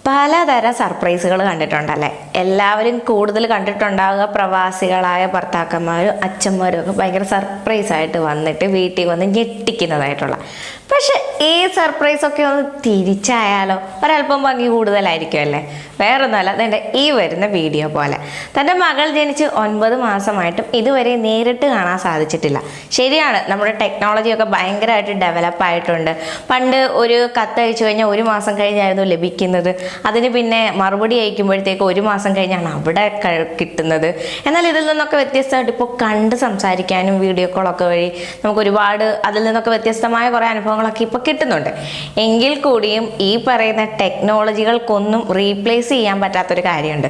പലതരം സർപ്രൈസുകൾ കണ്ടിട്ടുണ്ടല്ലേ? എല്ലാവരും കൂടുതൽ കണ്ടിട്ടുണ്ടാകുക പ്രവാസികളായ ഭർത്താക്കന്മാരും അച്ഛന്മാരും ഒക്കെ ഭയങ്കര സർപ്രൈസായിട്ട് വന്നിട്ട് വീട്ടിൽ വന്ന് ഞെട്ടിക്കുന്നതായിട്ടുള്ള. പക്ഷെ ഈ സർപ്രൈസൊക്കെ ഒന്ന് തിരിച്ചായാലോ? ഒരല്പം ഭംഗി കൂടുതലായിരിക്കും അല്ലേ? വേറൊന്നുമല്ല, അതെൻ്റെ ഈ വരുന്ന വീഡിയോ പോലെ. തൻ്റെ മകൾ ജനിച്ച് 9 മാസമായിട്ടും ഇതുവരെ നേരിട്ട് കാണാൻ സാധിച്ചിട്ടില്ല. ശരിയാണ്, നമ്മുടെ ടെക്നോളജിയൊക്കെ ഭയങ്കരമായിട്ട് ഡെവലപ്പായിട്ടുണ്ട്. പണ്ട് ഒരു കത്ത് അയച്ചു കഴിഞ്ഞാൽ 1 മാസം കഴിഞ്ഞായിരുന്നു ലഭിക്കുന്നത്. അതിന് പിന്നെ മറുപടി അയക്കുമ്പോഴത്തേക്ക് 1 മാസം കഴിഞ്ഞാണ് അവിടെ കിട്ടുന്നത്. എന്നാൽ ഇതിൽ നിന്നൊക്കെ വ്യത്യസ്തമായിട്ട് ഇപ്പോൾ കണ്ട് സംസാരിക്കാനും വീഡിയോ കോളൊക്കെ വഴി നമുക്ക് ഒരുപാട് അതിൽ നിന്നൊക്കെ വ്യത്യസ്തമായ കുറേ അനുഭവങ്ങളൊക്കെ ഇപ്പോൾ കിട്ടുന്നുണ്ട്. എങ്കിൽ കൂടിയും ഈ പറയുന്ന ടെക്നോളജികൾക്കൊന്നും റീപ്ലേസ് ചെയ്യാൻ പറ്റാത്തൊരു കാര്യമുണ്ട്: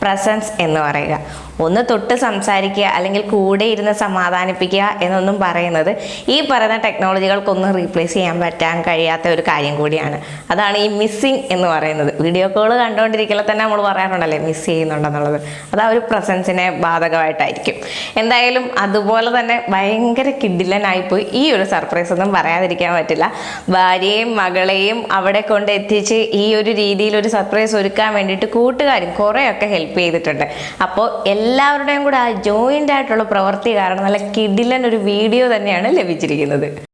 പ്രസൻസ് എന്ന് പറയുക. ഒന്ന് തൊട്ട് സംസാരിക്കുക അല്ലെങ്കിൽ കൂടെ ഇരുന്ന് സമാധാനിപ്പിക്കുക എന്നൊന്നും പറയുന്നത് ഈ പറയുന്ന ടെക്നോളജികൾക്കൊന്നും റീപ്ലേസ് ചെയ്യാൻ പറ്റാൻ കഴിയാത്ത ഒരു കാര്യം കൂടിയാണ്. അതാണ് ഈ മിസ്സിങ് എന്ന് പറയുന്നത്. വീഡിയോ കോൾ കണ്ടുകൊണ്ടിരിക്കലെ തന്നെ നമ്മൾ പറയാറുണ്ടല്ലേ മിസ് ചെയ്യുന്നുണ്ടെന്നുള്ളത്. അത് ആ ഒരു പ്രസൻസിനെ ബാധകമായിട്ടായിരിക്കും. എന്തായാലും അതുപോലെ തന്നെ ഭയങ്കര കിഡിലനായിപ്പോയി ഈ ഒരു സർപ്രൈസ് ഒന്നും പറയാതിരിക്കാൻ പറ്റില്ല. ഭാര്യയും മകളെയും അവിടെ കൊണ്ട് എത്തിച്ച് ഈ ഒരു രീതിയിൽ ഒരു സർപ്രൈസ് ഒരുക്കാൻ വേണ്ടിയിട്ട് കൂട്ടുകാരും കുറേയൊക്കെ ഹെൽപ്പ് ചെയ്തിട്ടുണ്ട്. അപ്പോൾ എല്ലാവരുടെയും കൂടെ ആ ജോയിൻ്റ് ആയിട്ടുള്ള പ്രവൃത്തി കാരണം നല്ല കിടിലൻ ഒരു വീഡിയോ തന്നെയാണ് ലഭിച്ചിരിക്കുന്നത്.